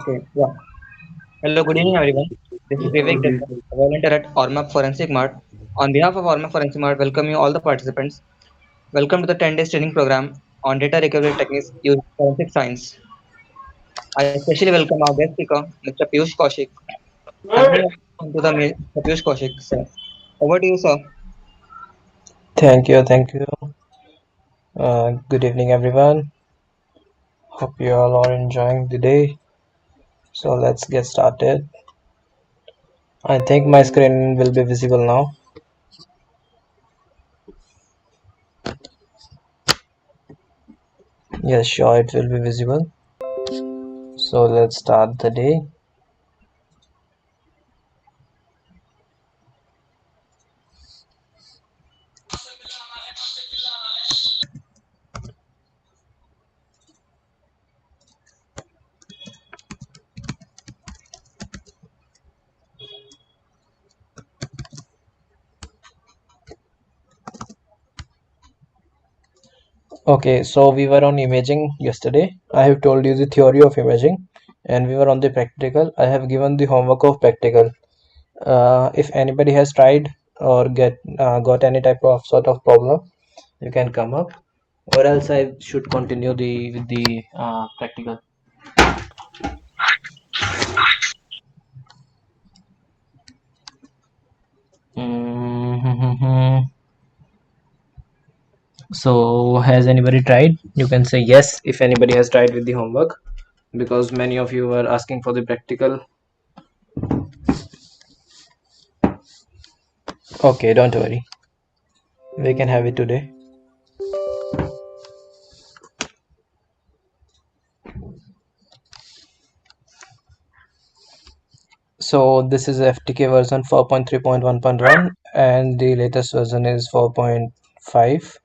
Okay, yeah. Hello, good evening, everyone. This is Vivek, a volunteer at Ormap Forensic Mart. On behalf of Ormap Forensic Mart, welcome you all the participants. Welcome to the 10 days training program on data recovery techniques using forensic science. I especially welcome our guest speaker, Mr. Piyush Kaushik. Handing over to the Mr. Piyush Kaushik, sir. Over to you, sir. Thank you. Good evening, everyone. Hope you all are enjoying the day. So let's get started. I think my screen will be visible now. Yes, sure, it will be visible. So let's start the day. Okay, so we were on imaging yesterday. I have told you the theory of imaging, and we were on the practical. I have given the homework of practical. If anybody has tried or got any type of sort of problem, you can come up, or else I should continue the with the practical. Mhm. So, has anybody tried? You can say yes if anybody has tried with the homework, because many of you were asking for the practical. Okay, don't worry. We can have it today. So, this is FTK version 4.3.1.1, and the latest version is 4.5.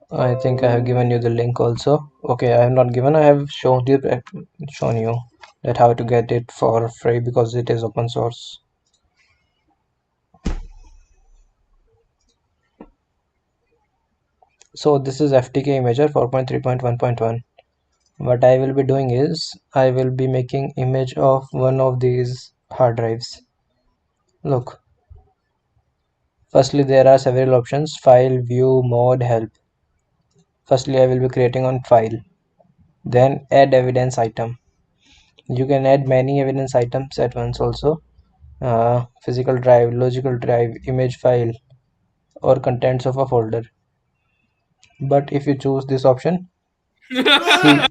I think I have given you the link also. Okay, I have not given, I have shown you that how to get it for free because it is open source. So this is FTK Imager 4.3.1.1. What I will be doing is I will be making image of one of these hard drives. Look, firstly there are several options: file, view, mode, help. Firstly I will be creating on file, then add evidence item. You can add many evidence items at once also. Physical drive, logical drive, image file, or contents of a folder. But if you choose this option, see,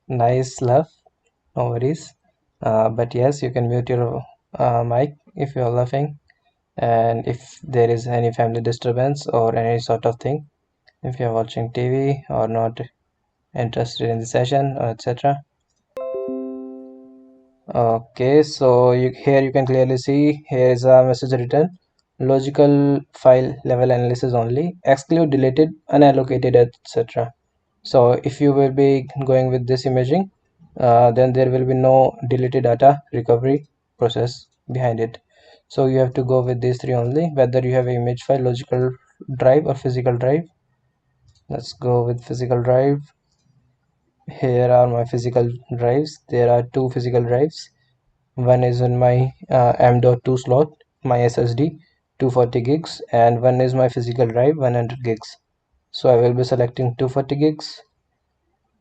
nice laugh, no worries. But yes, you can mute your mic if you're laughing, and if there is any family disturbance or any sort of thing, if you're watching TV or not interested in the session or etc. Okay, so here you can clearly see here is a message written: logical file level analysis only, exclude deleted, unallocated, etc. So if you will be going with this imaging, then there will be no deleted data recovery process behind it. So you have to go with these three only, whether you have an image file, logical drive, or physical drive. Let's go with physical drive. Here are my physical drives. There are two physical drives. One is in my M.2 slot, my SSD, 240 gigs, and one is my physical drive, 100 gigs. So I will be selecting 240 gigs,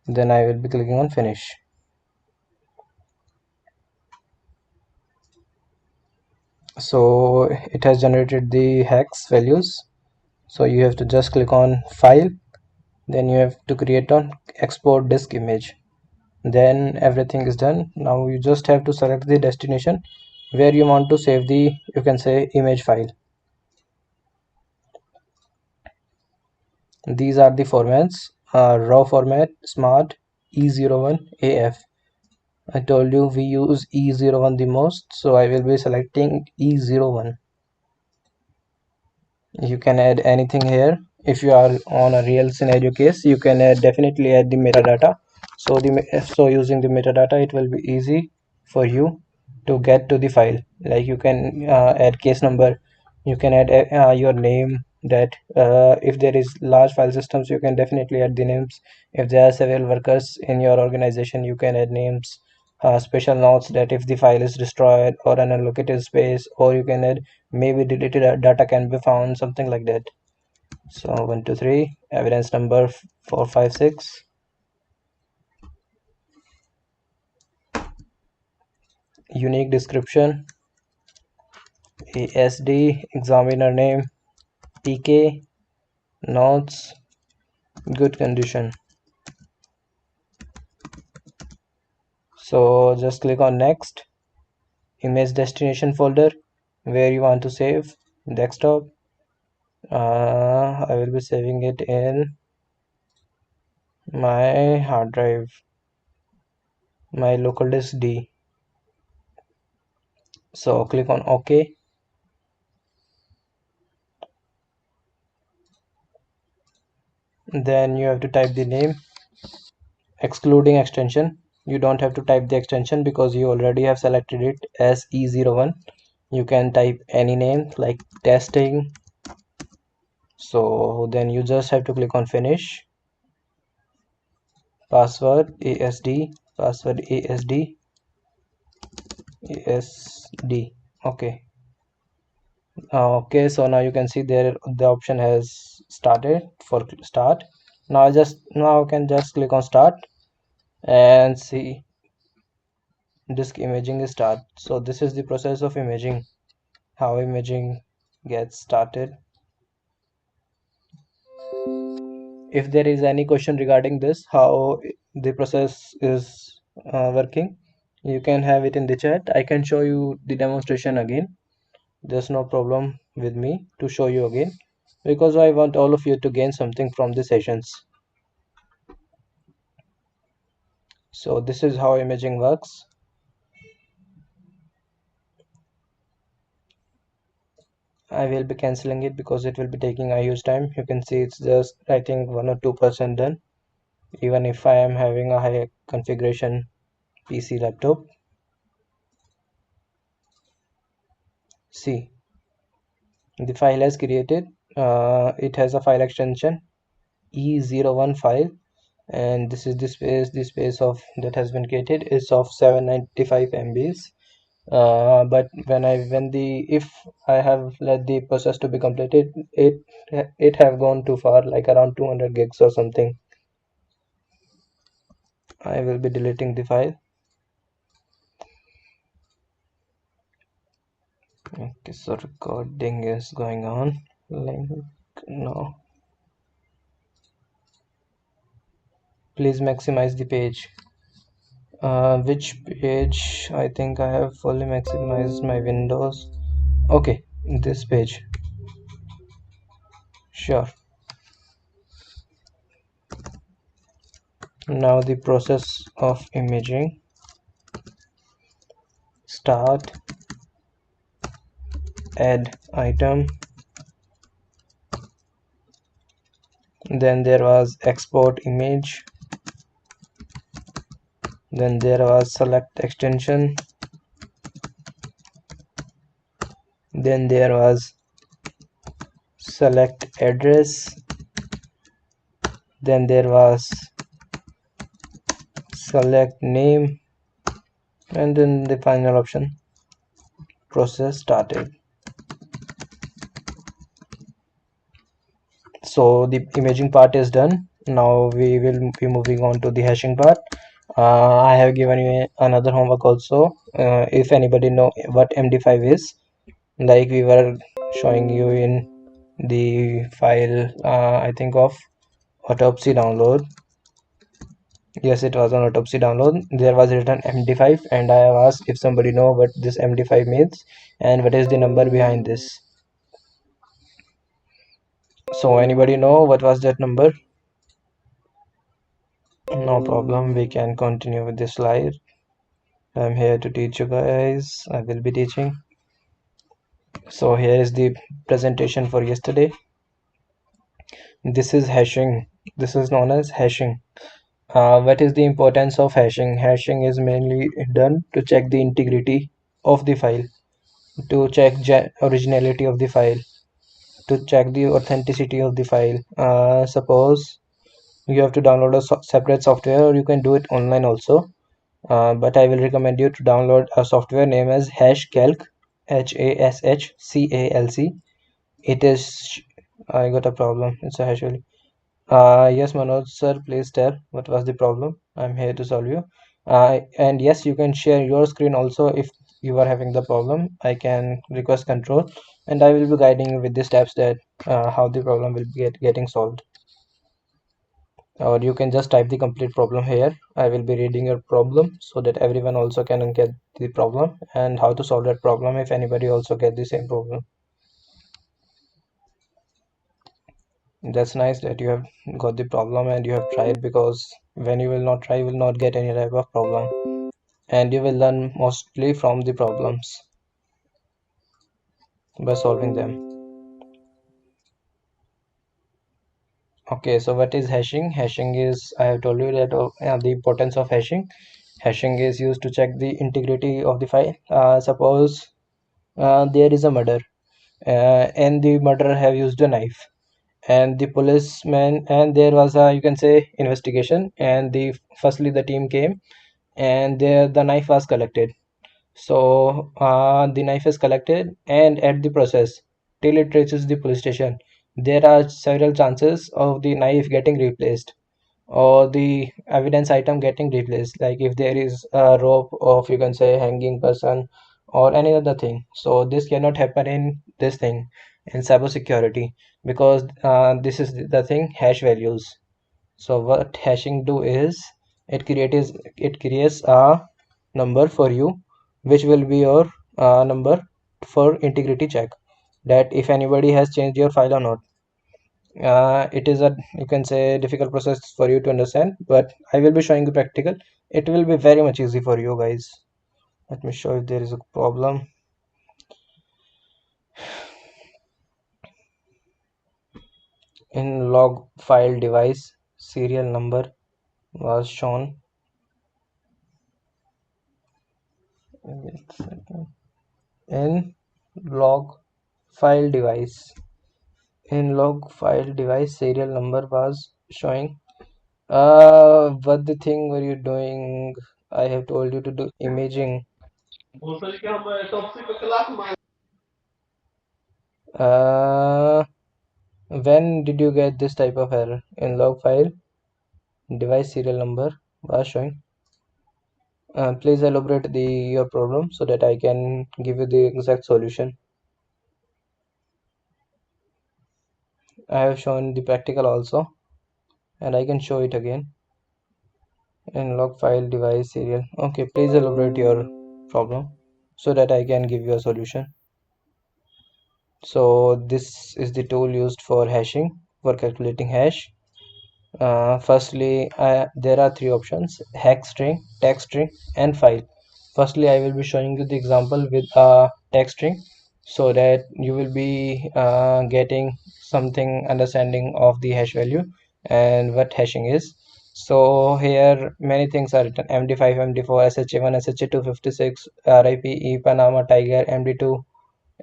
then I will be clicking on finish. So it has generated the hex values. So you have to just click on file, then you have to create on export disk image, then everything is done. Now you just have to select the destination where you want to save the, you can say, image file. These are the formats: raw format, smart, E01, AF. I told you we use E01 the most, so I will be selecting E01. You can add anything here. If you are on a real scenario case, you can definitely add the metadata. So using the metadata, it will be easy for you to get to the file. Like you can add case number, you can add your name, that if there is large file systems, you can definitely add the names. If there are several workers in your organization, you can add names. Special notes that if the file is destroyed or unallocated space, or you can add maybe deleted data can be found, something like that. So 1, 2, 3, evidence number 4, 5, 6. Unique description, ASD, examiner name, PK, notes, good condition. So just click on next. Image destination folder, where you want to save, desktop. I will be saving it in my hard drive, my local disk D. So click on OK. Then you have to type the name, excluding extension. You don't have to type the extension because you already have selected it as E01. You can type any name like testing. So then you just have to click on finish. Password ASD, password ASD, ASD. Okay. Okay, so now you can see there the option has started for start. Now I can just click on start and see disk imaging is start. So this is the process of imaging, how imaging gets started. If there is any question regarding this, how the process is working, you can have it in the chat. I can show you the demonstration again. There's no problem with me to show you again, because I want all of you to gain something from the sessions. So this is how imaging works. I will be canceling it because it will be taking a huge time. You can see it's just, I think, 1 or 2% done, even if I am having a high configuration PC laptop. See, the file has created. It has a file extension E01 file, and this is the space of that has been created is of 795 MBs. But if I have let the process to be completed, it have gone too far, like around 200 gigs or something. I will be deleting the file. Okay, so recording is going on. Link, no. Please maximize the page. Which page? I think I have fully maximized my windows. Okay, this page. Sure. Now the process of imaging. Start, add item, then there was export image, then there was select extension, then there was select address, then there was select name, and then the final option, process started. So the imaging part is done. Now we will be moving on to the hashing part. I have given you another homework also. If anybody know what MD5 is, like we were showing you in the file, I think of autopsy download. Yes, it was on autopsy download. There was written MD5, and I have asked if somebody know what this MD5 means and what is the number behind this. So anybody know what was that number? No problem, we can continue with this slide. I'm here to teach you guys. I will be teaching. So here is the presentation for yesterday. This is hashing. This is known as hashing. What is the importance of hashing? Hashing is mainly done to check the integrity of the file, to check originality of the file. to check the authenticity of the file. Suppose you have to download a separate software, or you can do it online also. But I will recommend you to download a software named as Hashcalc, HASHCALC. It is. I got a problem. It's a hash value. Yes, Manoj sir, please tell what was the problem. I'm here to solve you. And yes, you can share your screen also if you are having the problem. I can request control, and I will be guiding you with the steps that how the problem will be getting solved. Or you can just type the complete problem here. I will be reading your problem so that everyone also can get the problem and how to solve that problem if anybody also get the same problem. That's nice that you have got the problem and you have tried, because when you will not try, you will not get any type of problem, and you will learn mostly from the problems by solving them. Okay, so what is hashing? Hashing is, I have told you that the importance of hashing. Hashing is used to check the integrity of the file. Suppose there is a murder, and the murderer have used a knife, and the policeman, and there was a, you can say, investigation, and the firstly the team came, and there the knife was collected. So the knife is collected, and at the process till it reaches the police station, there are several chances of the knife getting replaced or the evidence item getting replaced, like if there is a rope of, you can say, hanging person or any other thing. So this cannot happen in this thing, in cybersecurity, because this is the thing, hash values. So what hashing do is, it creates a number for you, which will be your number for integrity check, that if anybody has changed your file or not. It is a, you can say, difficult process for you to understand, but I will be showing you practical. It will be very much easy for you guys. Let me show if there is a problem. In log file device, serial number was shown. In log file device, serial number was showing. What the thing were you doing? I have told you to do imaging. uh when did you get this type of error? In log file device serial number was showing. Please elaborate your problem so that I can give you the exact solution. I have shown the practical also, and I can show it again. In log file device serial. Okay, please elaborate your problem so that I can give you a solution. So this is the tool used for hashing, for calculating hash. Firstly, there are three options: hex string, text string, and file. Firstly, I will be showing you the example with a text string so that you will be getting something understanding of the hash value and what hashing is. So here many things are written: MD5, MD4, SHA1, SHA256, RIPE, Panama Tiger, MD2,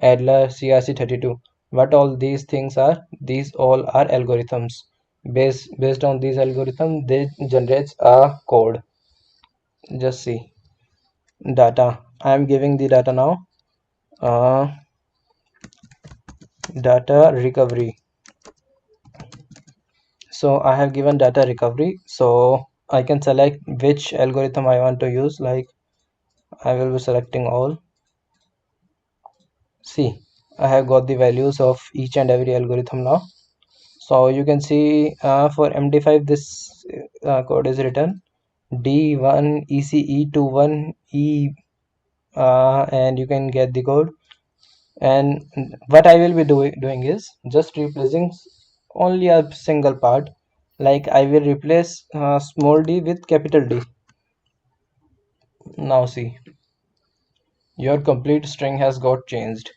Adler, CRC32. What all these things are? These all are algorithms. Based on these algorithms, they generates a code. Just see data. I am giving the data now. Uh, Data recovery. So I have given data recovery. So I can select which algorithm I want to use. Like I will be selecting all. See, I have got the values of each and every algorithm now. So you can see for MD5 this code is written D1 ECE21 E, and you can get the code. And what I will be doing is just replacing only a single part. Like I will replace small d with capital D. Now see, your complete string has got changed.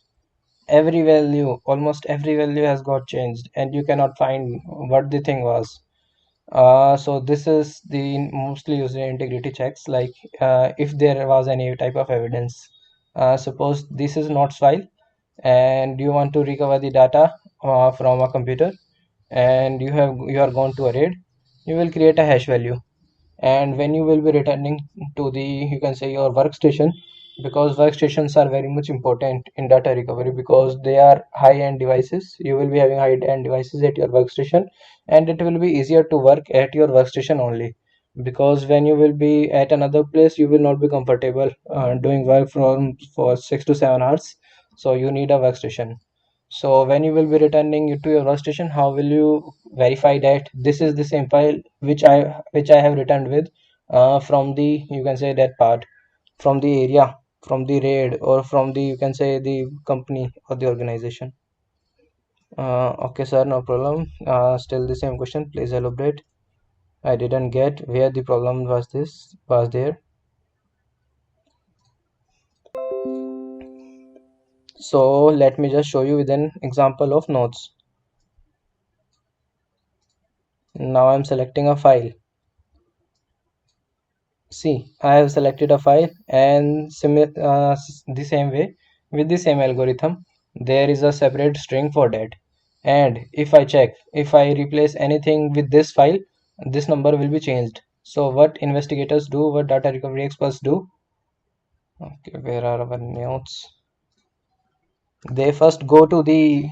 Every value, almost every value has got changed, and you cannot find what the thing was. So this is the mostly used in integrity checks, like if there was any type of evidence. Suppose this is not file and you want to recover the data. from a computer, and you are gone to a raid, you will create a hash value. And when you will be returning to the, you can say, your workstation, because workstations are very much important in data recovery because they are high-end devices. You will be having high-end devices at your workstation, and it will be easier to work at your workstation only, because when you will be at another place you will not be comfortable doing work from for 6 to 7 hours. So you need a workstation. So when you will be returning it to your workstation, how will you verify that this is the same file which I have returned with from the, you can say, that part, from the area, from the raid, or from the, you can say, the company or the organization. Okay, sir, no problem. Still the same question. Please elaborate. I didn't get where the problem was there. So let me just show you with an example of nodes. Now I'm selecting a file. See, I have selected a file, and the same way, with the same algorithm, there is a separate string for that. And if I check, if I replace anything with this file, this number will be changed. So what investigators do, what data recovery experts do? Okay, where are our notes? They first go to the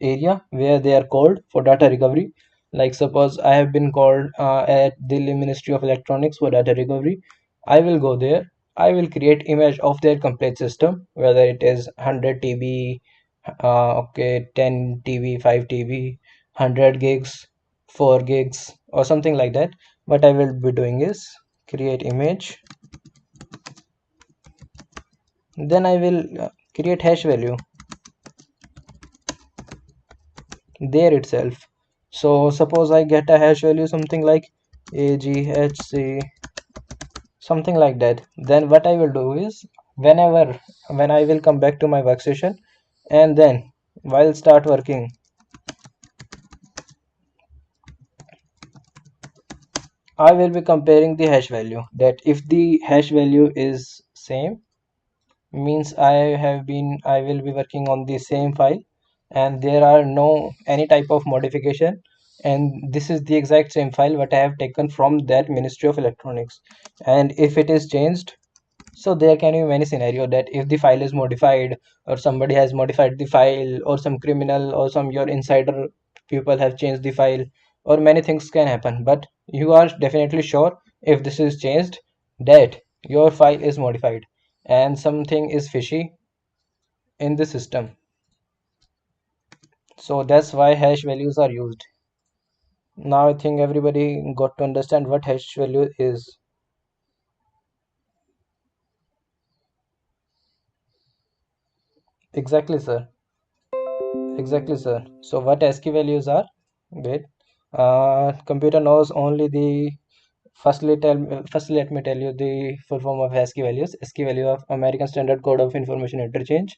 area where they are called for data recovery. Like suppose I have been called at Delhi Ministry of Electronics for data recovery. I will go there. I will create image of their complete system, whether it is 100 TB, okay, 10 TB, 5 TB, 100 gigs, 4 gigs, or something like that. What I will be doing is create image. Then I will create hash value there itself. So suppose I get a hash value something like AGHC, something like that. Then what I will do is, when I will come back to my workstation, and then while start working, I will be comparing the hash value. That if the hash value is same, means I will be working on the same file, and there are no any type of modification, and this is the exact same file what I have taken from that Ministry of Electronics. And if it is changed, so there can be many scenario that if the file is modified, or somebody has modified the file, or some criminal or some your insider people have changed the file, or many things can happen, but you are definitely sure if this is changed, that your file is modified and something is fishy in the system. So that's why hash values are used. Now I think everybody got to understand what hash value is. Exactly, sir. Exactly, sir. So what ASCII values are? Wait. Computer knows only the firstly let me tell you the full form of ASCII values. ASCII value of American Standard Code of Information Interchange.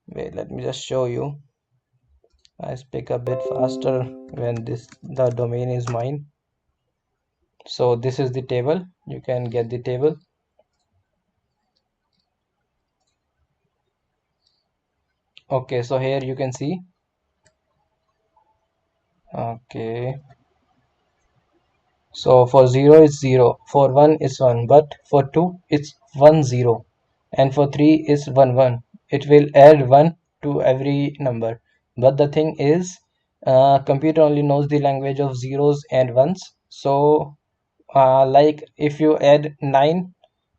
Wait, let me just show you. I speak a bit faster when the domain is mine. So this is the table. You can get the table. Okay, so here you can see. Okay. So for 0 it's 0, for 1 it's 1, but for 2 it's 1 0, and for 3 is 1 1. It will add 1 to every number. But the thing is, computer only knows the language of zeros and ones. So like if you add 9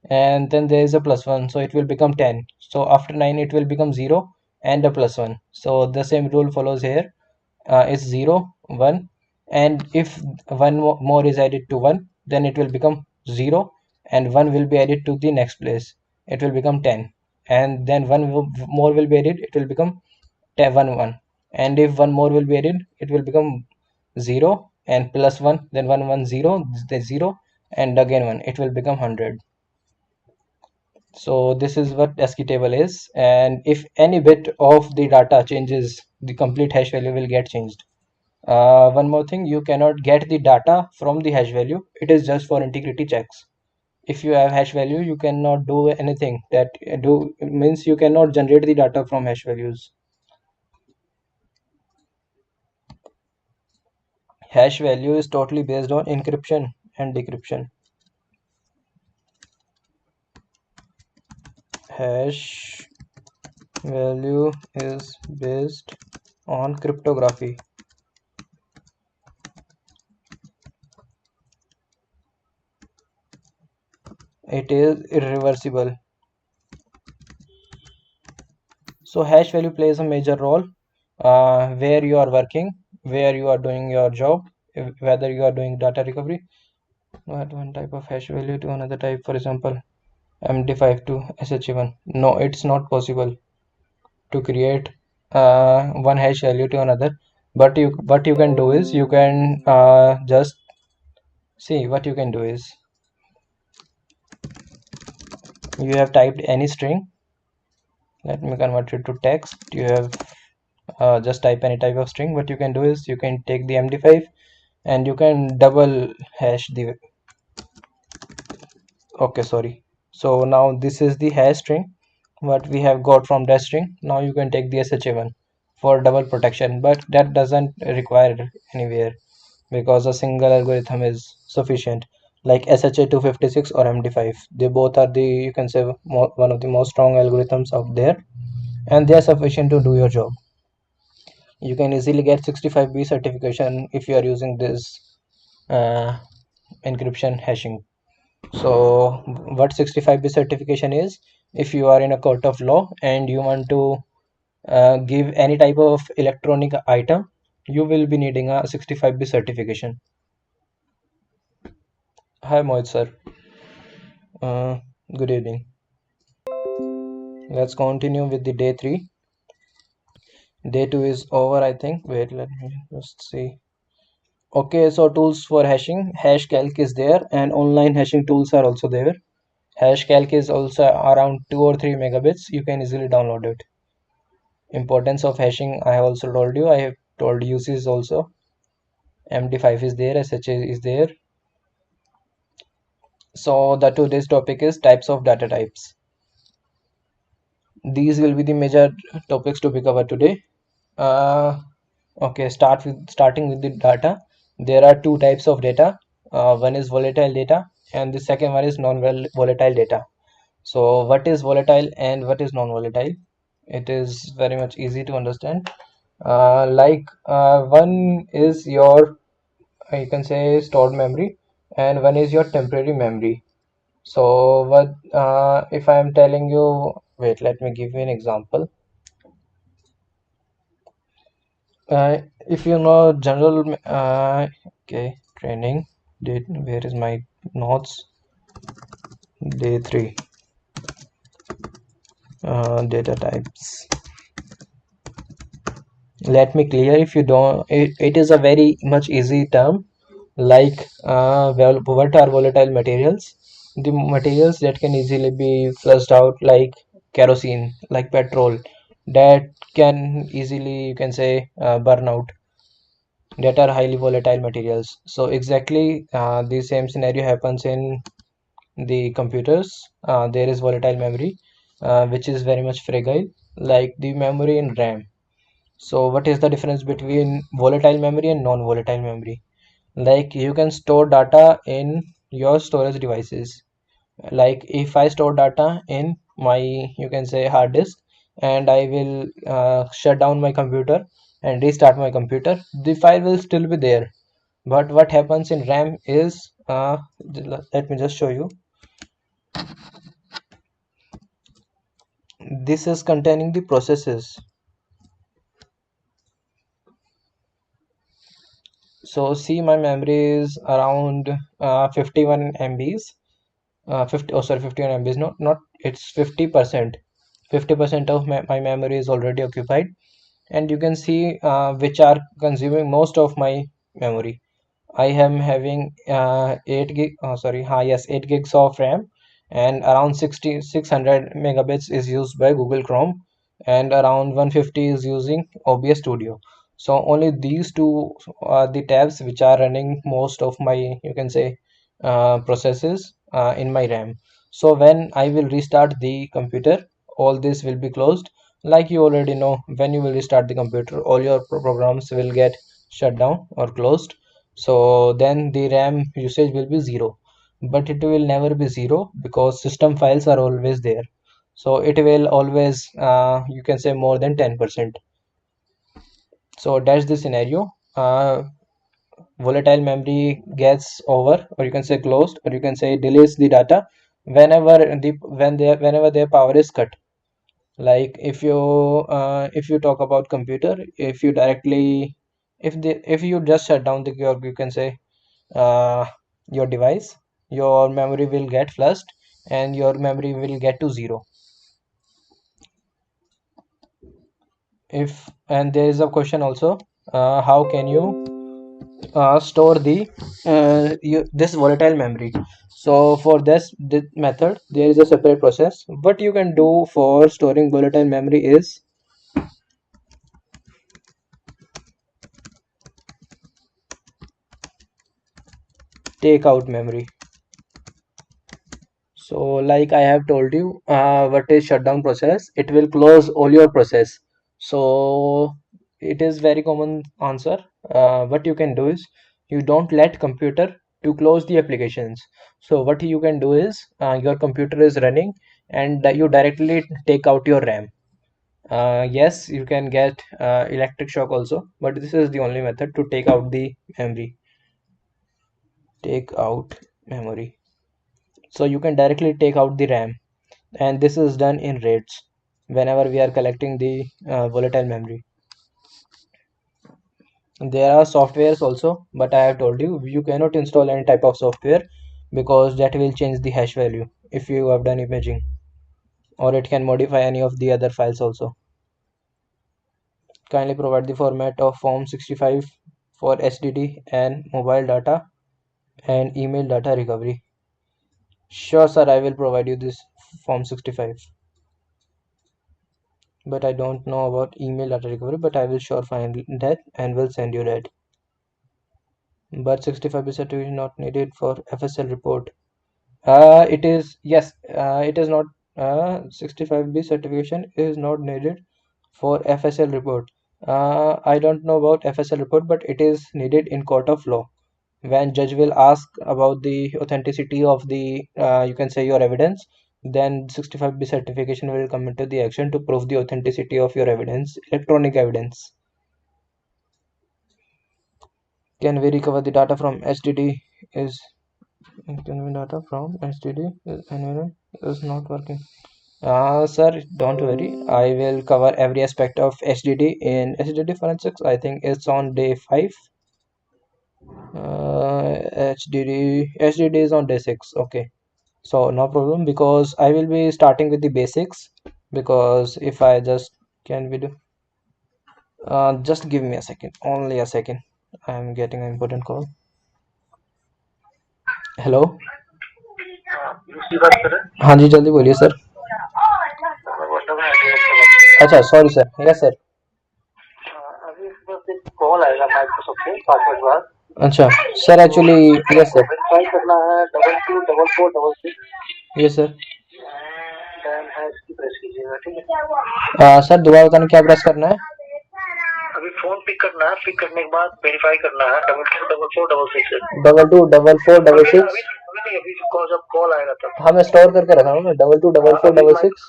and then there is a plus 1, so it will become 10. So after 9 it will become 0 and a plus 1. So the same rule follows here. Is 0 1, and if one more is added to 1, then it will become 0, and 1 will be added to the next place, it will become 10, and then more will be added, it will become 10, 1 1, and if one more will be added, it will become 0 and plus 1, then 1 1 0, then 0, and again 1, it will become 100. So this is what ASCII table is, and if any bit of the data changes, the complete hash value will get changed. One more thing, you cannot get the data from the hash value. It is just for integrity checks. If you have hash value, you cannot do anything. That do means you cannot generate the data from hash values. Hash value is totally based on encryption and decryption. Hash value is based on cryptography. It is irreversible. So hash value plays a major role where you are working, where you are doing your job, whether you are doing data recovery. Add one type of hash value to another type, for example, MD5 to SH1. No, it's not possible to create one hash value to another. But what you can do is you can just see what you can do is you have typed any string. Let me convert it to text. You have just type any type of string. What you can do is you can take the MD5 and you can double hash the, okay, sorry. So now this is the hash string what we have got from that string. Now you can take the SHA1 for double protection, but that doesn't require anywhere because a single algorithm is sufficient, like SHA256 or MD5. They both are the, you can say, one of the most strong algorithms out there, and they are sufficient to do your job. You can easily get 65B certification if you are using this uh, encryption hashing. So what 65B certification is, if you are in a court of law and you want to give any type of electronic item, you will be needing a 65B certification. Hi Mohit sir. uh, Good evening. Let's continue with the day 3. Day 2 is over, I think. Wait, let me just see. Okay, so tools for hashing. Hashcalc is there, and online hashing tools are also there. Hashcalc is also around 2 or 3 megabits. You can easily download it. Importance of hashing, I have also told you. I have told uses also. MD5 is there, SHA is there. So the today's topic is types of data types. These will be the major topics to be covered today. Uh, okay, starting with the data. There are two types of data. One is volatile data, and the second one is non-volatile data. So what is volatile and what is non-volatile? It is very much easy to understand. One is your, you can say, stored memory, and one is your temporary memory. So what if I am telling you, wait, let me give you an example. If you know general, okay, training, date, where is my notes? Day 3, data types. Let me clear, if you don't, it is a very much easy term. Like well, what are volatile materials? The materials that can easily be flushed out, like kerosene, like petrol, that can easily, you can say, burn out, that are highly volatile materials. So exactly the same scenario happens in the computers. There is volatile memory, which is very much fragile, like the memory in RAM. So what is the difference between volatile memory and non-volatile memory? Like, you can store data in your storage devices. Like if I store data in my, you can say, hard disk, and I will shut down my computer and restart my computer, the file will still be there. But what happens in RAM is, let me just show you. This is containing the processes. So see, my memory is around 51 MBs. 50, oh sorry, 51 MBs, not it's 50%. 50% of my memory is already occupied, and you can see which are consuming most of my memory. I am having 8 gig, sorry, yes, 8 gigs of RAM, and around 600 megabits is used by Google Chrome, and around 150 is using OBS Studio. So only these two are the tabs which are running most of my, you can say, processes in my RAM. So when I will restart the computer, all this will be closed. Like you already know, when you will restart the computer, all your programs will get shut down or closed, So then the RAM usage will be zero, but it will never be zero because system files are always there. So it will always, you can say, more than 10%. So that's the scenario. Volatile memory gets over, or you can say closed, or you can say deletes the data whenever their power is cut. Like if you talk about computer, if you directly if you just shut down the your, you can say, uh, your device, your memory will get flushed and your memory will get to zero. If and there is a question also, how can you store this volatile memory? So for this method there is a separate process. What you can do for storing volatile memory is take out memory. So like I have told you, what is shutdown process, it will close all your process. So it is very common answer. What you can do is you don't let computer to close the applications. So what you can do is, your computer is running and you directly take out your RAM. Yes, you can get electric shock also, but this is the only method to take out the memory. Take out memory. So you can directly take out the RAM, and this is done in RAIDs whenever we are collecting the volatile memory. There are softwares also, but I have told you you cannot install any type of software because that will change the hash value if you have done imaging, or it can modify any of the other files also. Kindly provide the format of Form 65 for HDD and mobile data and email data recovery. Sure, sir, I will provide you this Form 65, but I don't know about email data recovery, but I will sure find that and will send you that. But 65B certificate not needed for FSL report. It is, yes, it is not. 65B certification is not needed for FSL report. I don't know about FSL report, but it is needed in court of law. When judge will ask about the authenticity of the, you can say, your evidence, then 65B certification will come into the action to prove the authenticity of your evidence, electronic evidence. Can we recover the data from HDD? Is Can we data from HDD environment is not working? Sir, don't worry. I will cover every aspect of HDD in HDD forensics. I think it's on day 5. HDD is on day 6. Okay. So no problem, because I will be starting with the basics, because if I just can we do just give me a second, only a second. I'm getting an important call. Hello. दूसरी बात करें. हाँ जी, जल्दी बोलिए sir. अच्छा, sorry sir. Yes sir. अभी इस बस एक कॉल आएगा माइक्रोसॉफ्ट से 5 मिनट बाद. अच्छा sir, actually yes sir. Verify करना है 224466. Yes sir. डैम है इसकी प्रेस कीजिएगा, ठीक है. सर दोबारा बताना क्या प्रेस करना है. अभी फोन पिक करना है, पिक करने के बाद वेरीफाई करना है 224466. 224466. अभी नहीं, अभी जब कॉल आएगा तब. हाँ, मैं स्टोर करके रखा हूँ ना, 224466.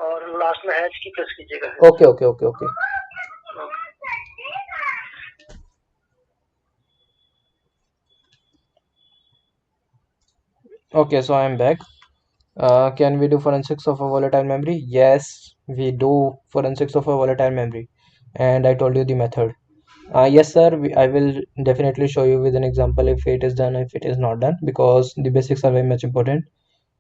और लास्ट में हैश की प्रेस कीजिएगा. Okay okay okay okay. Okay, so I am back. Can we do forensics of a volatile memory? Yes, we do forensics of a volatile memory, and I told you the method. Yes, sir. I will definitely show you with an example if it is done, if it is not done, because the basics are very much important.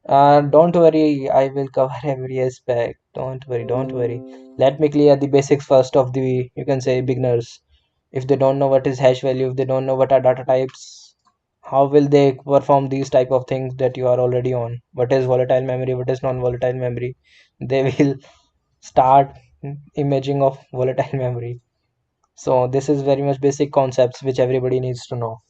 Don't worry, I will cover every aspect. Don't worry, don't worry. Let me clear the basics first of the, you can say, beginners. If they don't know what is hash value, if they don't know what are data types, how will they perform these type of things that you are already on? What is volatile memory? What is non-volatile memory? They will start imaging of volatile memory. So this is very much basic concepts which everybody needs to know.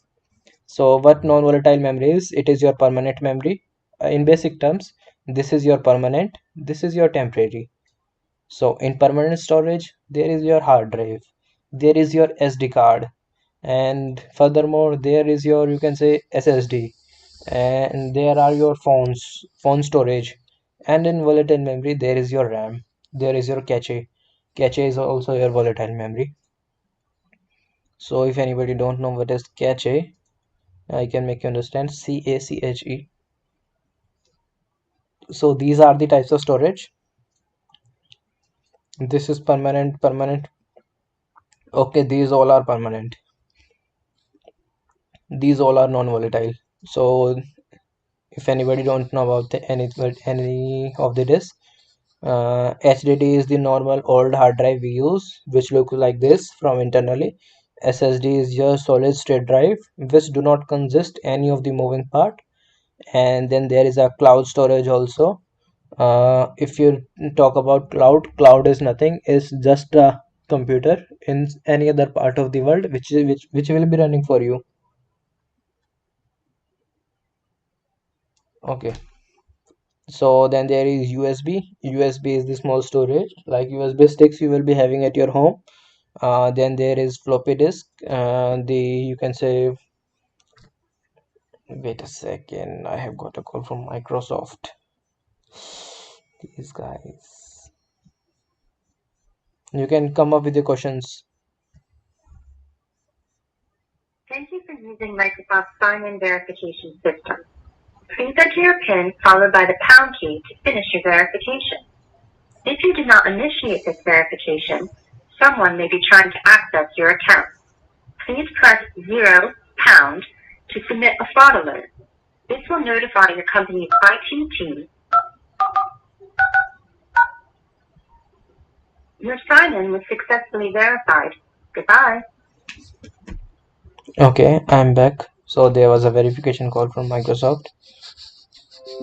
So what non-volatile memory is? It is your permanent memory. In basic terms, this is your permanent, this is your temporary. So in permanent storage, there is your hard drive, there is your SD card, And furthermore, there is your, you can say, SSD, and there are your phone storage, and in volatile memory there is your RAM, there is your cache is also your volatile memory. So if anybody don't know what is cache, I can make you understand. CACHE. So these are the types of storage. This is permanent. Okay, these all are permanent. These all are non-volatile. So if anybody don't know about any of the disk, HDD is the normal old hard drive we use, which looks like this from internally. SSD is your solid state drive, which do not consist any of the moving part. And then there is a cloud storage also. If you talk about cloud is nothing, is just a computer in any other part of the world which will be running for you. Okay. So then there is USB is the small storage, like USB sticks you will be having at your home. Then there is floppy disk, the, you can say, wait a second, I have got a call from Microsoft. These guys, you can come up with the questions. Thank you for using Microsoft sign-in verification system. Please enter your PIN followed by the pound key to finish your verification. If you do not initiate this verification, someone may be trying to access your account. Please press 0 pound to submit a fraud alert. This will notify your company's IT team. Your sign-in was successfully verified. Goodbye. Okay, I'm back. So there was a verification call from Microsoft.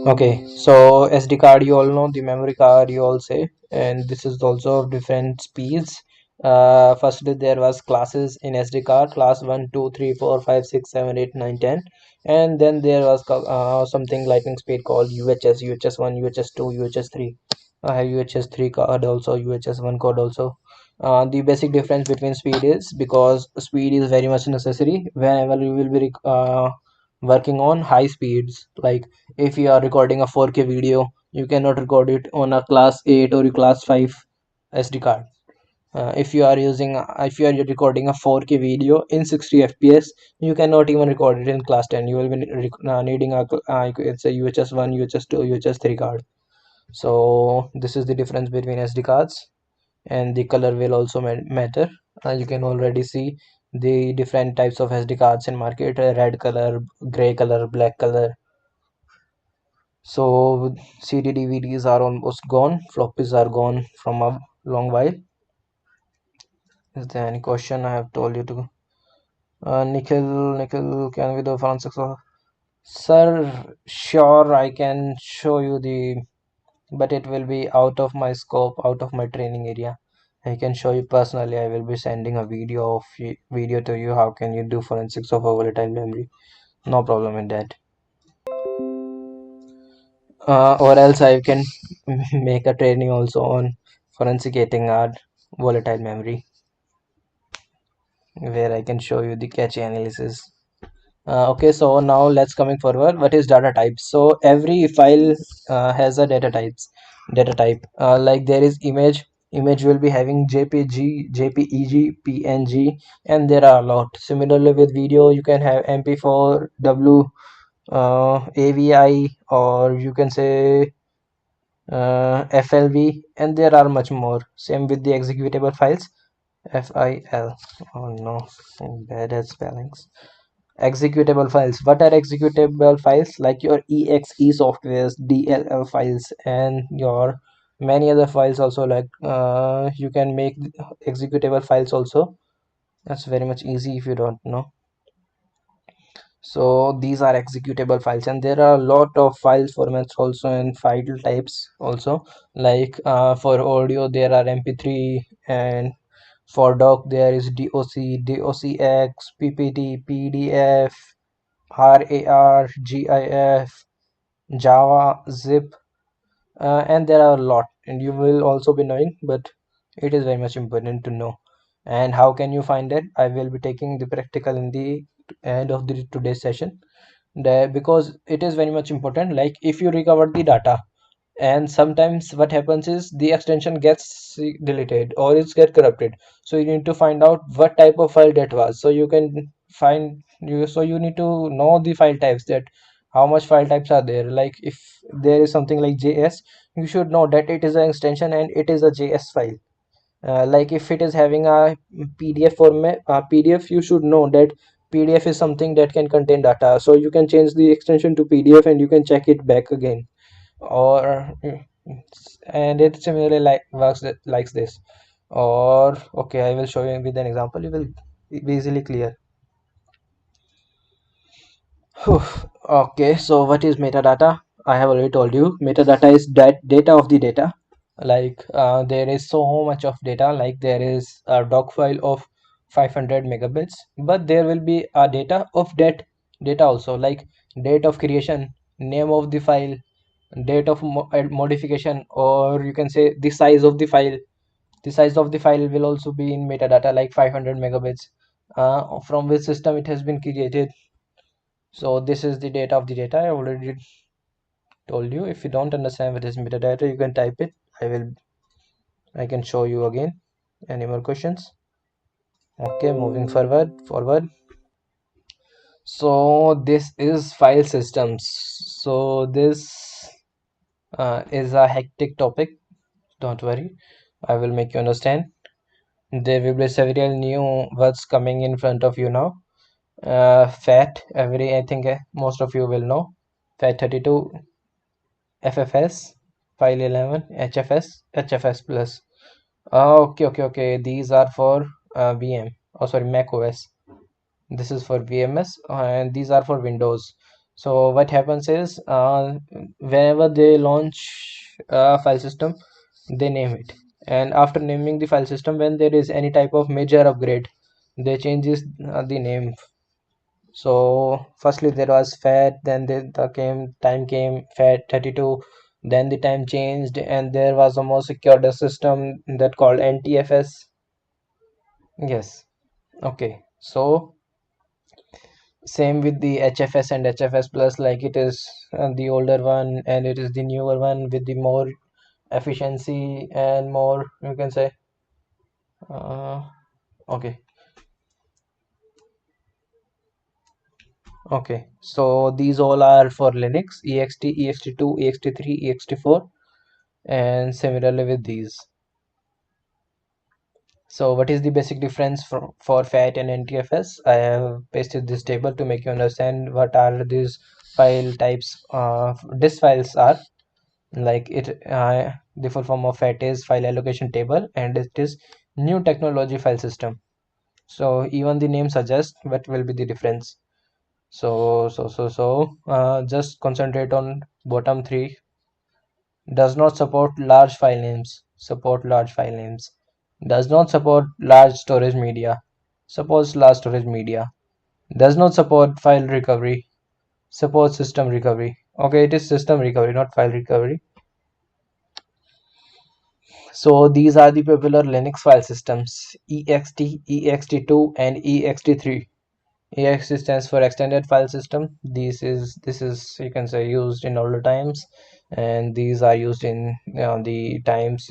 Okay, so SD card, you all know, the memory card you all say, and this is also of different speeds. Firstly, there was classes in SD card, class 1, 2, 3, 4, 5, 6, 7, 8, 9, 10, and then there was something lightning speed called UHS, UHS1, UHS2, UHS3. I have UHS3 card also, UHS1 code also. The basic difference between speed is because speed is very much necessary whenever you will be working on high speeds. Like if you are recording a 4K video, you cannot record it on a class 8 or a class 5 SD card. If you are recording a 4K video in 60 fps, you cannot even record it in class 10. You will be needing it's a UHS1, UHS2, UHS3 card. So this is the difference between SD cards, and the color will also matter. You can already see the different types of SD cards in market: red color, gray color, black color. So CD DVDs are almost gone, floppies are gone from a long while. Is there any question? I have told you to. Nikhil, can we do forensics? Sir, sure, I can show you the, but it will be out of my scope, out of my training area. I can show you personally. I will be sending a video to you. How can you do forensics of a volatile memory? No problem in that. Or else I can make a training also on forensicating our volatile memory, where I can show you the cache analysis. Okay, so now let's coming forward. What is data type? So every file has a data type. Like there is image will be having JPG, JPEG, PNG, and there are a lot. Similarly with video, you can have MP4, W, AVI, or you can say FLV, and there are much more. Same with the executable files. FIL. Oh no, bad at spellings. Executable files. What are executable files? Like your exe softwares, DLL files, and your many other files also. Like you can make executable files also. That's very much easy if you don't know. So these are executable files, and there are a lot of file formats also, and file types also. Like for audio there are MP3, and for doc there is DOC, DOCX, PPT, PDF, RAR, GIF, Java, Zip, and there are a lot, and you will also be knowing, but it is very much important to know. And how can you find it? I will be taking the practical in the end of the today's session. Because it is very much important. Like if you recover the data, and sometimes what happens is the extension gets deleted or it's get corrupted, so you need to find out what type of file that was, so you can find you so you need to know the file types, that how much file types are there. Like if there is something like js, you should know that it is an extension and it is a js file. Like if it is having a pdf format, pdf, you should know that pdf is something that can contain data, so you can change the extension to pdf and you can check it back again. Or and it similarly like works like this. Or okay, I will show you with an example, you will be easily clear. Whew. Okay, so what is metadata? I have already told you, metadata is that data of the data. Like there is so much of data, like there is a doc file of 500 megabits, but there will be a data of that data also, like date of creation, name of the file, date of modification, or you can say the size of the file. The size of the file will also be in metadata, like 500 megabits, from which system it has been created. So this is the data of the data. I already told you. If you don't understand what is metadata, you can type it. I can show you again. Any more questions? Okay, moving forward. So this is file systems. So this is a hectic topic. Don't worry, I will make you understand. There will be several new words coming in front of you now. FAT, I think most of you will know. FAT32, FFS, File 11, HFS, HFS plus. Okay. These are for VM. Oh, sorry, Mac OS. This is for VMS, and these are for Windows. So what happens is, whenever they launch a file system, they name it, and after naming the file system, when there is any type of major upgrade, they changes the name. So firstly there was fat, then the time came fat32, then the time changed, and there was a more secured system that called ntfs. Yes. Okay, so same with the HFS and HFS plus, like it is the older one and it is the newer one with the more efficiency and more, you can say, uh, okay. Okay, so these all are for Linux: ext, ext2, ext3, ext4, and similarly with these. So what is the basic difference for FAT and NTFS? I have pasted this table to make you understand what are these file types. These files are like it. The full form of FAT is file allocation table, and it is new technology file system. So even the name suggests what will be the difference. Just concentrate on bottom three. Does not support large file names. Support large file names. Does not support large storage media. Supports large storage media. Does not support file recovery. Supports system recovery. Okay, it is system recovery, not file recovery. So these are the popular Linux file systems: ext, ext2, and ext3. EXT stands for extended file system. This is you can say used in older times, and these are used in the times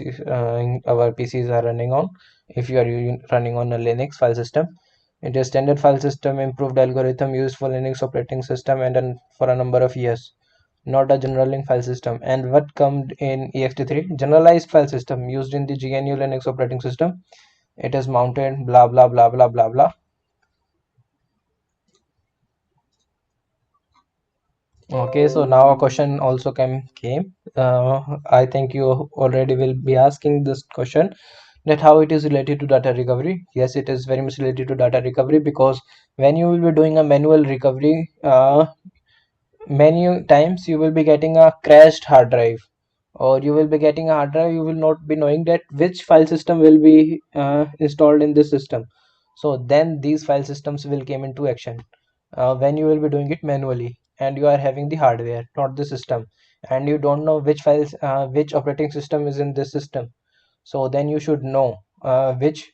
our PCs are running on. If you are running on a Linux file system, it is standard file system, improved algorithm used for Linux operating system and for a number of years. Not a general link file system. And what comes in ext3? Generalized file system used in the GNU Linux operating system. It is mounted blah blah blah blah blah blah. Okay, so now a question also came. I think you already will be asking this question, that how it is related to data recovery. Yes, it is very much related to data recovery, because when you will be doing a manual recovery, many times you will be getting a crashed hard drive, or you will be getting a hard drive, you will not be knowing that which file system will be installed in this system. So then these file systems will come into action when you will be doing it manually, and you are having the hardware, not the system, and you don't know which files, which operating system is in this system. So then you should know which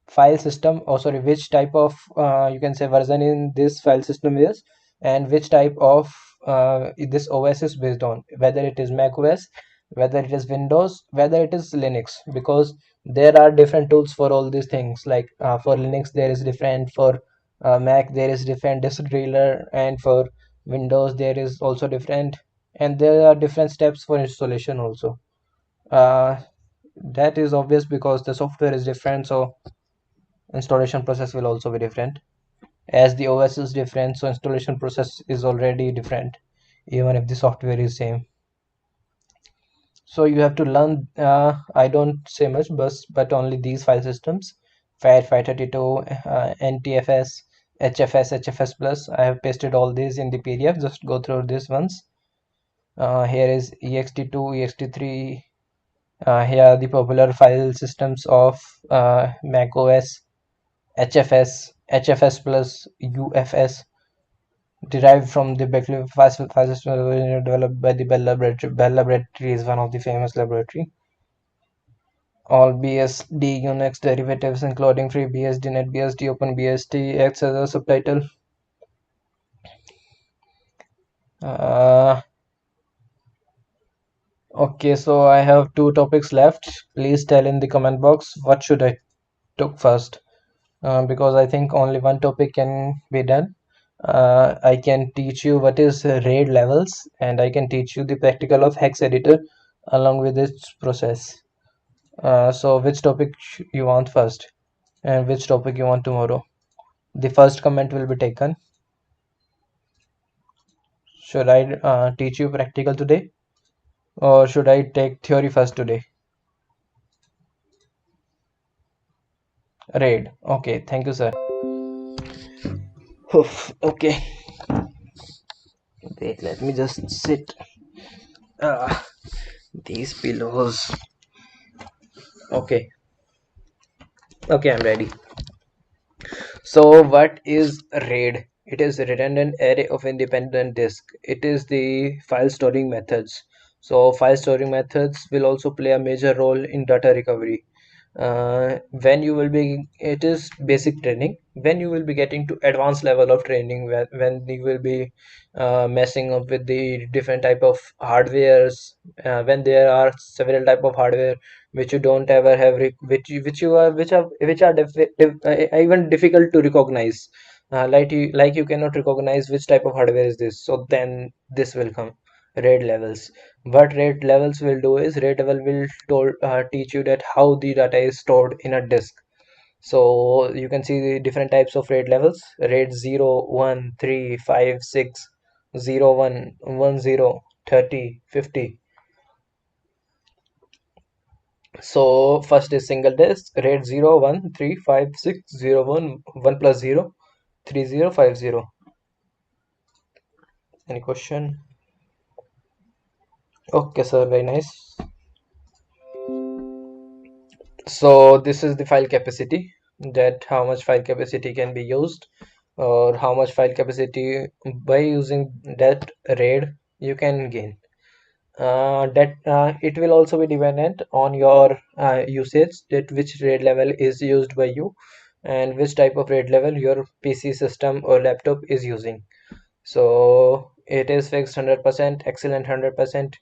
file system, or sorry, which type of you can say version in this file system is, and which type of this OS is based on, whether it is Mac OS, whether it is Windows, whether it is Linux, because there are different tools for all these things. Like for Linux there is different, for Mac there is different disk driller, and for Windows there is also different, and there are different steps for installation also. uh, that is obvious because the software is different, so installation process will also be different. As the OS is different, so installation process is already different, even if the software is same. So you have to learn, I don't say much, but only these file systems: Firefighter 32, NTFS, HFS, HFS plus. I have pasted all these in the PDF. Just go through these ones. Here is ext2, ext3. Here are the popular file systems of Mac OS: HFS, HFS plus, UFS, derived from the Berkeley file system developed by the Bell Laboratory. Bell Laboratory is one of the famous laboratory. All BSD Unix derivatives, including FreeBSD, NetBSD, OpenBSD, acts as a subtitle. Uh, okay, so I have two topics left. Please tell in the comment box what should I took first. Because I think only one topic can be done. I can teach you what is RAID levels, and I can teach you the practical of hex editor along with its process. So which topic you want first, and which topic you want tomorrow? The first comment will be taken. Should I teach you practical today, or should I take theory first today? RAID. Okay, thank you, sir. Oof, okay, wait, let me just sit. Uh, these pillows. Okay, okay, I'm ready. So what is RAID? It is a redundant array of independent disk. It is the file storing methods. So file storing methods will also play a major role in data recovery. When you will be, it is basic training. When you will be getting to advanced level of training, when you will be messing up with the different type of hardwares, when there are several type of hardware which you don't ever have, which you are which are even difficult to recognize. Like you cannot recognize which type of hardware is this. So then this will come RAID levels. What RAID levels will do is RAID level will teach you that how the data is stored in a disk. So you can see the different types of RAID levels: RAID 0, 1, 3, 5, 6, 0, 1, 1, 0, 30, 50. So first is single disk: RAID 0, 1, 3, 5, 6, 0, 1, 1 plus 0, 3, 0, 5, 0. Any question? Okay, sir, very nice. So this is the file capacity, that how much file capacity can be used, or how much file capacity by using that RAID you can gain. That it will also be dependent on your usage, that which RAID level is used by you, and which type of RAID level your PC system or laptop is using. So it is fixed 100%, excellent 100%,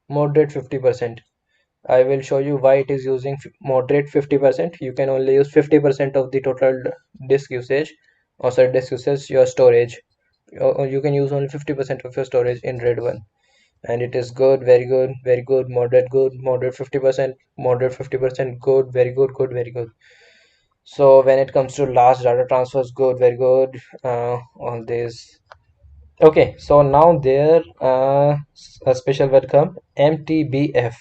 moderate 50%. I will show you why it is using moderate 50%. You can only use 50% of the total disk usage, or sorry, disk usage, your storage. Or you can use only 50% of your storage in RAID 1, and it is good, very good, moderate 50%, moderate 50%, good, very good, good, very good. So when it comes to large data transfers, good, very good, all this. Okay, so now there a special word come, MTBF.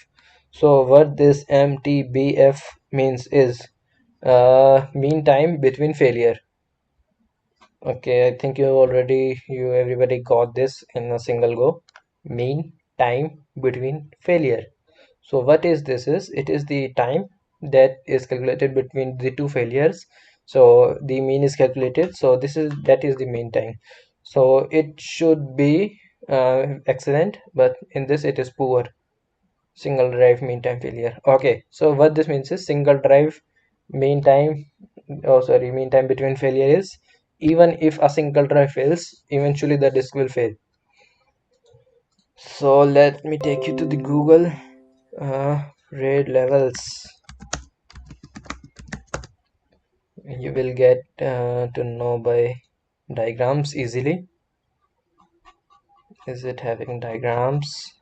So what this MTBF means is mean time between failure. Okay, I think you everybody got this in a single go. Mean time between failure. So what is this is, it is the time that is calculated between the two failures. So the mean is calculated. So that is the mean time. So it should be excellent, but in this it is poor. Single drive mean time failure. Okay, so what this means is, single drive Mean time, oh sorry, mean time between failure is, even if a single try fails, eventually the disk will fail. So let me take you to the Google RAID levels. You will get to know by diagrams easily. Is it having diagrams?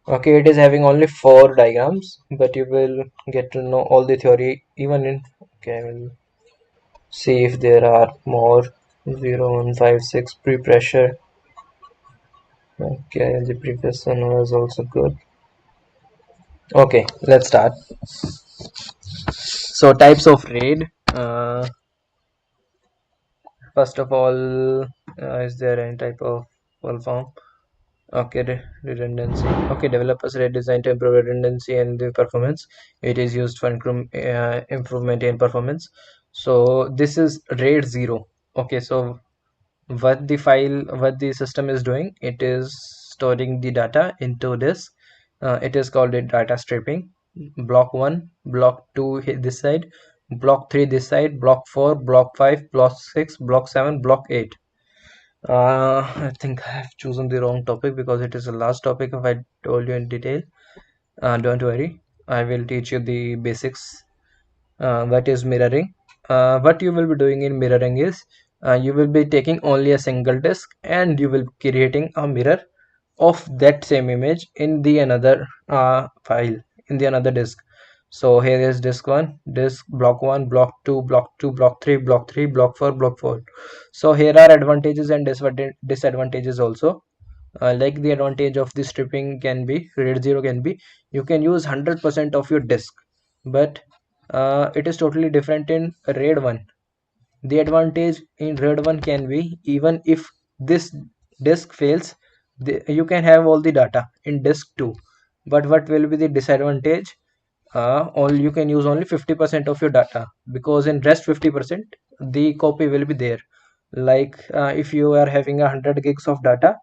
Okay, it is having only 4 diagrams, but you will get to know all the theory even in. Okay, I will see if there are more. 0, 1, 5, 6 pre-pressure. Okay, the previous one was also good. Okay, let's start. So types of RAID. First of all, is there any type of full form? Okay, redundancy. Okay, developers RAID designed to improve redundancy and the performance. It is used for improvement in performance. So this is RAID 0. Okay, so what the system is doing, it is storing the data into this. It is called a data stripping. Block 1, block 2 hit this side, block 3 this side, block 4, block 5, block 6, block 7, block 8. I think I have chosen the wrong topic because it is the last topic if I told you in detail. Don't worry, I will teach you the basics. What is mirroring? What you will be doing in mirroring is, you will be taking only a single disk and you will be creating a mirror of that same image in the another file, in the another disk. So here is disk 1, disk block 1, block 2, block 2, block 3, block 3, block 4, block 4. So here are advantages and disadvantages also. Like the advantage of the stripping can be, RAID 0 can be, you can use 100% of your disk, but it is totally different in RAID 1. The advantage in RAID 1 can be, even if this disk fails, you can have all the data in disk 2. But what will be the disadvantage? All you can use only 50% of your data, because in rest 50% the copy will be there. Like if you are having 100 gigs of data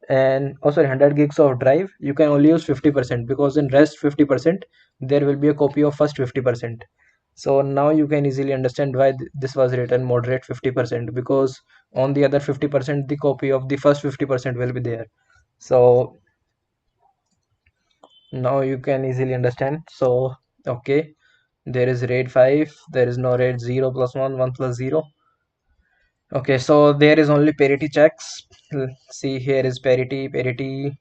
and also 100 gigs of drive, you can only use 50%, because in rest 50% there will be a copy of first 50%. So now you can easily understand why this was written moderate 50%, because on the other 50% the copy of the first 50% will be there. So now you can easily understand. So okay, there is RAID 5, there is no RAID 0 plus 1, 1 plus 0. Okay, so there is only parity checks. See, here is parity, parity,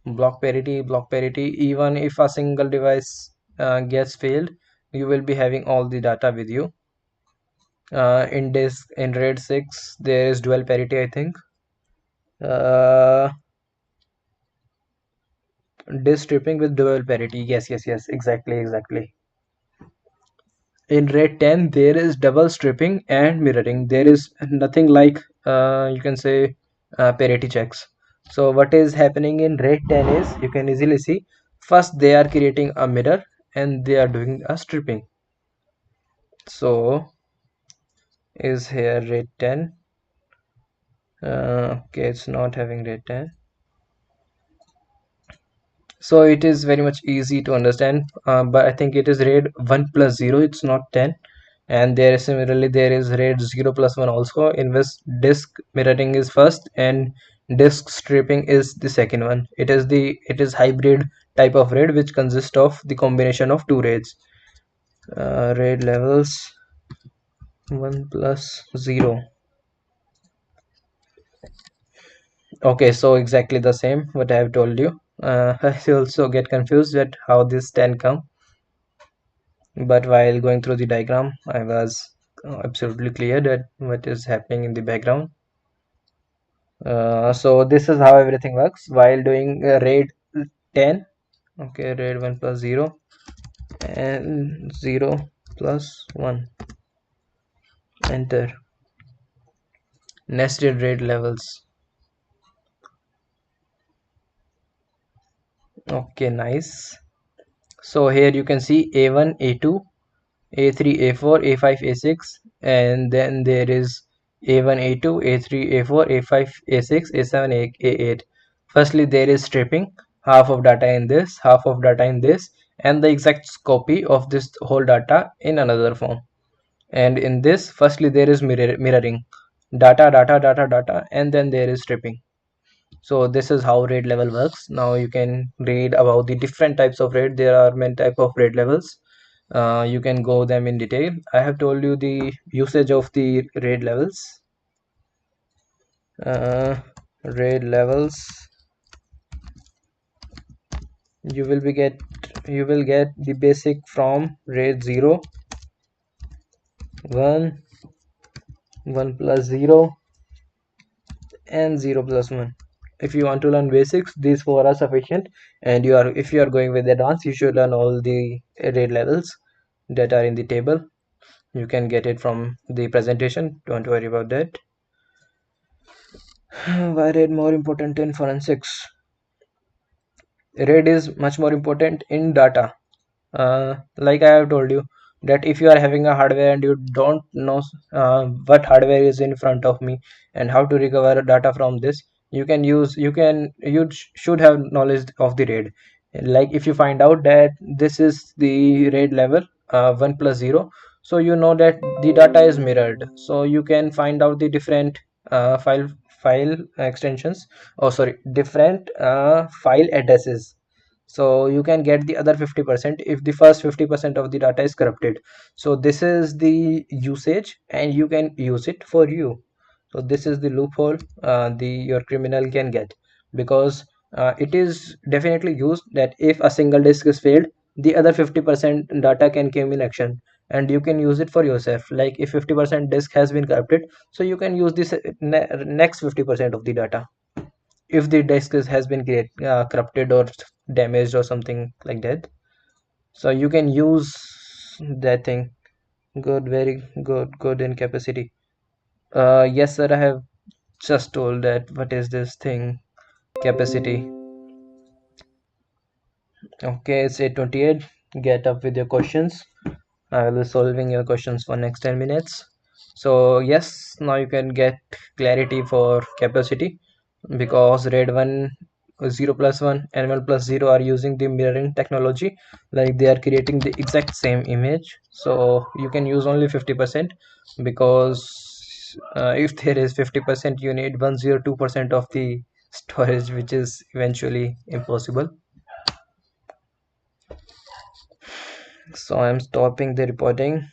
block parity, block parity. Even if a single device gets failed, you will be having all the data with you. In this, in RAID 6 there is dual parity, I think. uh, Disk stripping with dual parity, yes, yes, yes, exactly, exactly. In RAID 10 there is double stripping and mirroring. There is nothing like you can say parity checks. So what is happening in RAID 10 is, you can easily see, first they are creating a mirror and they are doing a stripping. So is here RAID 10. Okay, it's not having RAID 10. So it is very much easy to understand, but I think it is RAID 1 plus 0, it's not 10. And there is similarly there is RAID 0 plus 1 also, in which disk mirroring is first and disk stripping is the second one. It is hybrid type of RAID which consists of the combination of two RAIDs. RAID levels 1 plus 0. Okay, so exactly the same what I have told you. I also get confused at how this 10 come, but while going through the diagram I was absolutely clear that what is happening in the background. So this is how everything works while doing RAID 10. Okay, RAID 1 plus 0 and 0 plus 1. Enter. Nested RAID levels. Okay, nice. So here you can see A1, A2, A3, A4, A5, A6, and then there is A1, A2, A3, A4, A5, A6, A7, A8. Firstly, there is stripping, half of data in this, half of data in this, and the exact copy of this whole data in another form. And in this, firstly there is mirroring, data, and then there is stripping. So this is how RAID level works. Now you can read about the different types of RAID. There are many type of RAID levels. You can go them in detail. I have told you the usage of the RAID levels. uh, RAID levels, you will get the basic from RAID 0, 1, 1 plus 0, and 0 plus 1. If you want to learn basics, these four are sufficient. And if you are going with advanced, you should learn all the RAID levels that are in the table. You can get it from the presentation, don't worry about that. Why RAID more important in forensics? RAID is much more important in data. Like I have told you, that if you are having a hardware and you don't know what hardware is in front of me and how to recover data from this, you should have knowledge of the RAID. Like if you find out that this is the RAID level 1 plus 0, so you know that the data is mirrored, so you can find out the different file extensions, oh sorry, different file addresses. So you can get the other 50% if the first 50% of the data is corrupted. So this is the usage, and you can use it for you. So this is the loophole the your criminal can get, because it is definitely used that if a single disk is failed, the other 50% data can come in action, and you can use it for yourself. Like if 50% disk has been corrupted, so you can use this next 50% of the data if the has been corrupted or damaged or something like that. So you can use that thing. Good, very good, good in capacity. Yes sir, I have just told that. What is this thing, capacity? Okay, it's 8:28. Get up with your questions. I will be solving your questions for next 10 minutes. So yes, now you can get clarity for capacity, because RAID 1, 0 plus 1 and 1 plus 0 are using the mirroring technology. Like they are creating the exact same image. So you can use only 50%, because if there is 50%, you need 102% of the storage, which is eventually impossible. So I'm stopping the recording.